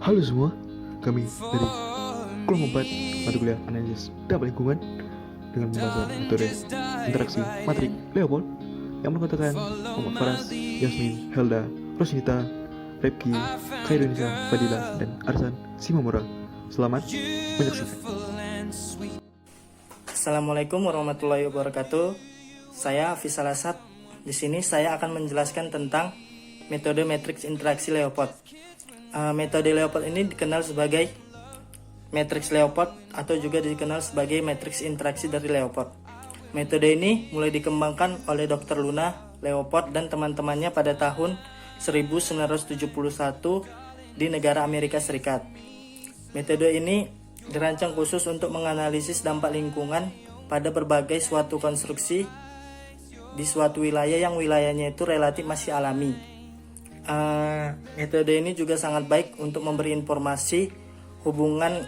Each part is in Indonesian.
Halo semua, kami dari kelompok 4 mata kuliah analisis dampak lingkungan dengan pembahasan metode interaksi matrik Leopold yang mengatakan Muhammad Faras, Yasmin, Helda, Rosnita, Repki, Khairunisa, Fadila, dan Arsan Simamora. Selamat menyaksikan. Assalamualaikum warahmatullahi wabarakatuh. Saya Hafiz Salasat. Di sini saya akan menjelaskan tentang metode matriks interaksi Leopold. Metode Leopold ini dikenal sebagai matriks Leopold atau juga dikenal sebagai matriks interaksi dari Leopold. Metode ini mulai dikembangkan oleh Dr. Luna Leopold dan teman-temannya pada tahun 1971 di negara Amerika Serikat. Metode ini dirancang khusus untuk menganalisis dampak lingkungan pada berbagai suatu konstruksi di suatu wilayah yang wilayahnya itu relatif masih alami. Metode ini juga sangat baik untuk memberi informasi hubungan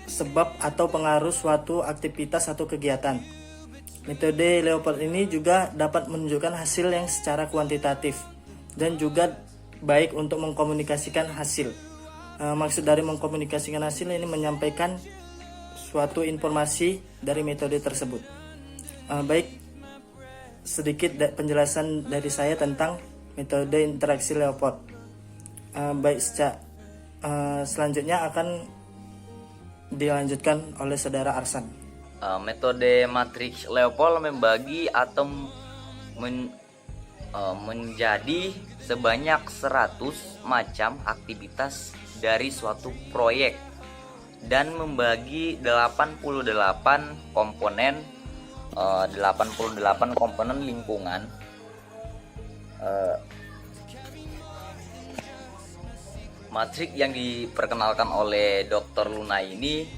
sebab atau pengaruh suatu aktivitas atau kegiatan. Metode Leopold ini juga dapat menunjukkan hasil yang secara kuantitatif dan juga baik untuk mengkomunikasikan hasil. Maksud dari mengkomunikasikan hasil ini menyampaikan suatu informasi dari metode tersebut. Baik, sedikit penjelasan dari saya tentang metode interaksi Leopold. Selanjutnya akan dilanjutkan oleh saudara Arsan. Metode matriks Leopold membagi atau menjadi sebanyak 100 macam aktivitas dari suatu proyek dan membagi 88 komponen lingkungan. Matrik yang diperkenalkan oleh Dr. Luna ini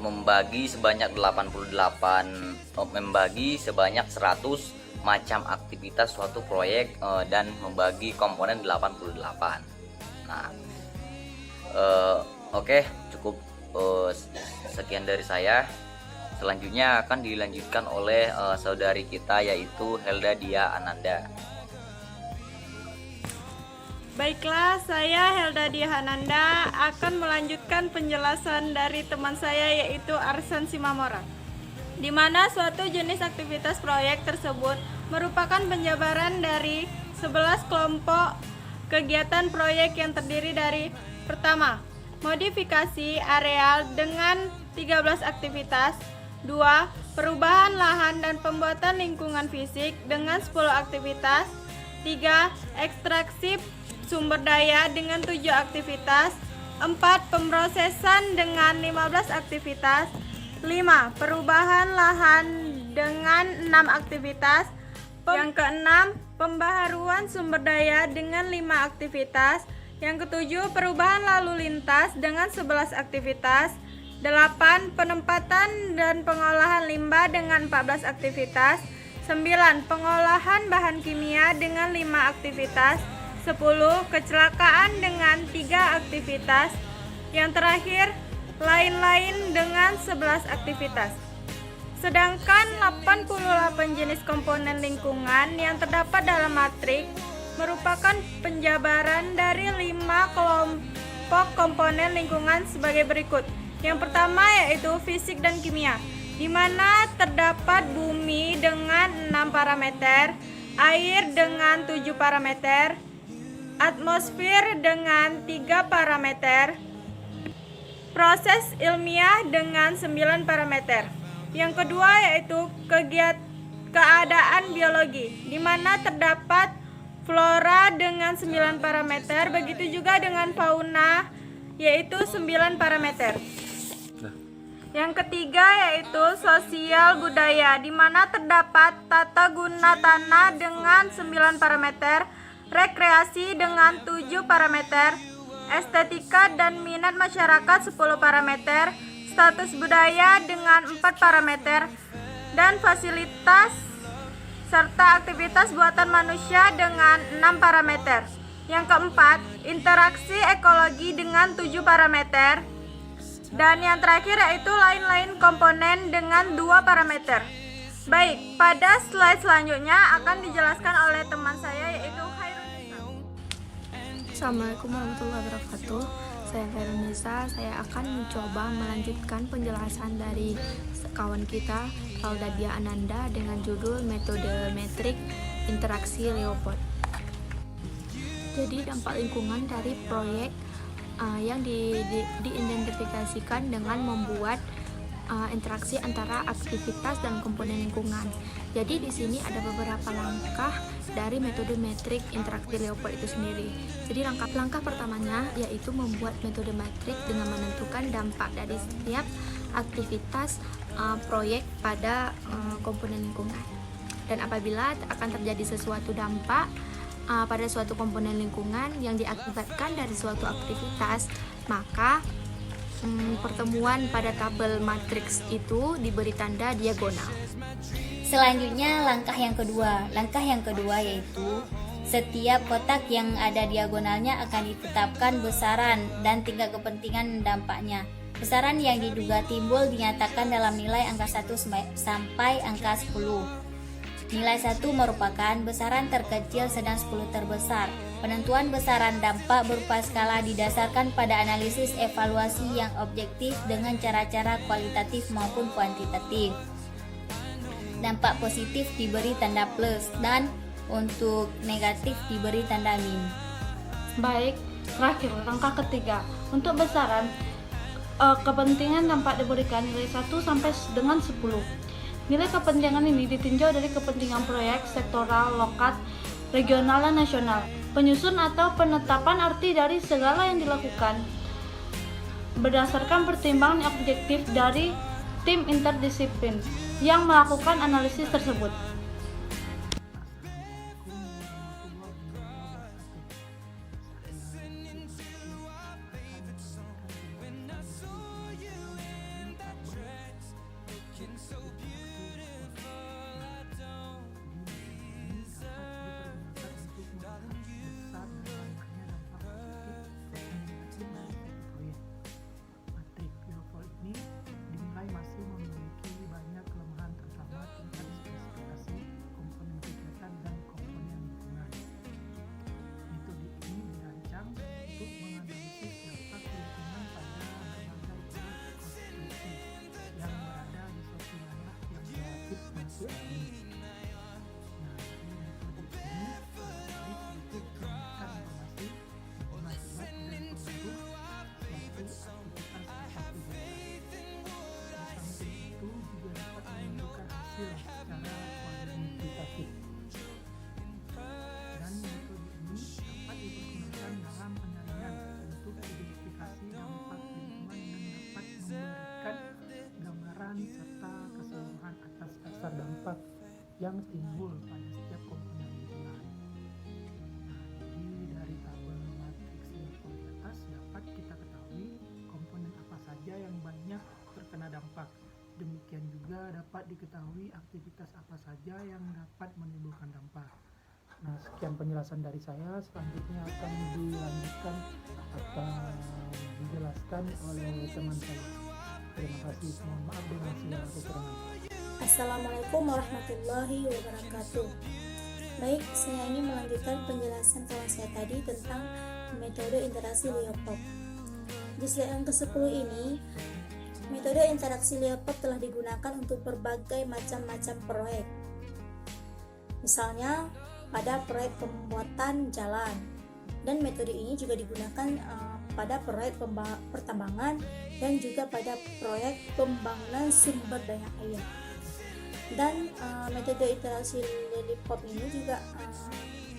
membagi sebanyak 100 macam aktivitas suatu proyek dan membagi komponen 88. Nah, oke, cukup sekian dari saya. Selanjutnya akan dilanjutkan oleh saudari kita yaitu Helda Dia Ananda. Baiklah, saya Helda Dia Ananda akan melanjutkan penjelasan dari teman saya yaitu Arsan Simamora. Di mana suatu jenis aktivitas proyek tersebut merupakan penjabaran dari 11 kelompok kegiatan proyek yang terdiri dari: pertama, modifikasi areal dengan 13 aktivitas; 2. Perubahan lahan dan pembuatan lingkungan fisik dengan 10 aktivitas; 3. Ekstraksi sumber daya dengan 7 aktivitas; 4. Pemrosesan dengan 15 aktivitas; 5. Perubahan lahan dengan 6 aktivitas; yang keenam, pembaharuan sumber daya dengan 5 aktivitas; yang ketujuh, perubahan lalu lintas dengan 11 aktivitas; 8. Penempatan dan pengolahan limbah dengan 14 aktivitas; 9. Pengolahan bahan kimia dengan 5 aktivitas; 10. Kecelakaan dengan 3 aktivitas; yang terakhir, lain-lain dengan 11 aktivitas. Sedangkan 88 jenis komponen lingkungan yang terdapat dalam matriks merupakan penjabaran dari 5 kelompok komponen lingkungan sebagai berikut. Yang pertama yaitu fisik dan kimia, di mana terdapat bumi dengan 6 parameter, air dengan 7 parameter, atmosfer dengan 3 parameter, proses ilmiah dengan 9 parameter. Yang kedua yaitu keadaan biologi, di mana terdapat flora dengan 9 parameter, begitu juga dengan fauna yaitu 9 parameter. Yang ketiga yaitu sosial budaya, di mana terdapat tata guna tanah dengan 9 parameter, rekreasi dengan 7 parameter, estetika dan minat masyarakat 10 parameter, status budaya dengan 4 parameter, dan fasilitas serta aktivitas buatan manusia dengan 6 parameter. Yang keempat, interaksi ekologi dengan 7 parameter. Dan yang terakhir yaitu lain-lain komponen dengan 2 parameter. Baik, pada slide selanjutnya akan dijelaskan oleh teman saya yaitu Khairunisa. Assalamualaikum warahmatullahi wabarakatuh. Saya Veronisa. Saya akan mencoba melanjutkan penjelasan dari kawan kita Heldadia Ananda dengan judul metode metrik interaksi Leopold. Jadi dampak lingkungan dari proyek yang diidentifikasikan dengan membuat interaksi antara aktivitas dan komponen lingkungan. Jadi di sini ada beberapa langkah dari metode metrik interaksi Leopold itu sendiri. Jadi langkah pertamanya yaitu membuat metode metrik dengan menentukan dampak dari setiap aktivitas proyek pada komponen lingkungan. Dan apabila akan terjadi sesuatu dampak pada suatu komponen lingkungan yang diakibatkan dari suatu aktivitas, maka pertemuan pada tabel matriks itu diberi tanda diagonal. Selanjutnya langkah yang kedua yaitu setiap kotak yang ada diagonalnya akan ditetapkan besaran dan tingkat kepentingan dampaknya. Besaran yang diduga timbul dinyatakan dalam nilai angka 1 sampai angka 10. Nilai 1 merupakan besaran terkecil sedang 10 terbesar. Penentuan besaran dampak berupa skala didasarkan pada analisis evaluasi yang objektif dengan cara-cara kualitatif maupun kuantitatif. Dampak positif diberi tanda plus dan untuk negatif diberi tanda min. Baik, terakhir langkah ketiga. Untuk besaran kepentingan dampak diberikan nilai 1 sampai dengan 10. Nilai kepentingan ini ditinjau dari kepentingan proyek, sektoral, lokal, regional, dan nasional. Penyusun atau penetapan arti dari segala yang dilakukan berdasarkan pertimbangan objektif dari tim interdisiplin yang melakukan analisis tersebut. Matrik Leopold ini dinilai masih memiliki banyak kelemahan, terutama tingkat spesifikasi komponen kegiatan dan komponen lingkungan. Metode ini dirancang untuk menganalisis dampak lingkungan pada berbagai proyek konstruksi yang berada di suatu wilayah yang relatif masih alami. Nah, di metode ini terkait sedikit memberikan informasi mengakibat dan pengaruh suatu aktivitas apapun. Samping itu juga dapat menunjukkan hasil secara kuantitatif. Dan metode ini dapat dipergunakan dalam penyaringan untuk identifikasi dampak lingkungan yang dapat memberikan gambaran serta keseluruhan atas dasar dampak yang timbul pada setiap komponen lingkungan. Nah, jadi dari tabel matriks Leopold di atas dapat kita ketahui komponen apa saja yang banyak terkena dampak. Demikian juga dapat diketahui aktivitas apa saja yang dapat menimbulkan dampak. Nah, sekian penjelasan dari saya. Selanjutnya akan dilanjutkan atau dijelaskan oleh teman saya. Terima kasih. Mohon maaf dengan segala kekurangan. Assalamualaikum warahmatullahi wabarakatuh. Baik, saya ingin melanjutkan penjelasan kawan saya tadi tentang metode interaksi Leopold. Di slide yang ke-10 ini, metode interaksi Leopold telah digunakan untuk berbagai macam-macam proyek. Misalnya pada proyek pembuatan jalan, dan metode ini juga digunakan pada proyek pertambangan dan juga pada proyek pembangunan sumber daya air. Dan metode interaksi Leopold ini juga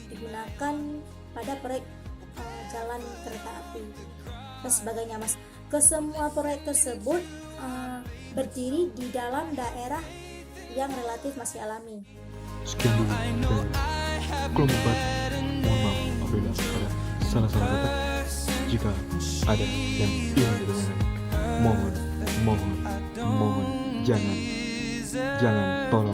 digunakan pada proyek jalan kereta api dan sebagainya, Mas. Kesemua proyek tersebut berdiri di dalam daerah yang relatif masih alami. Sekian dulu dari kelompok bat. Mohon maaf apabila ada salah-salah kata. Jika ada yang ingin ditanyakan, mohon jangan tolong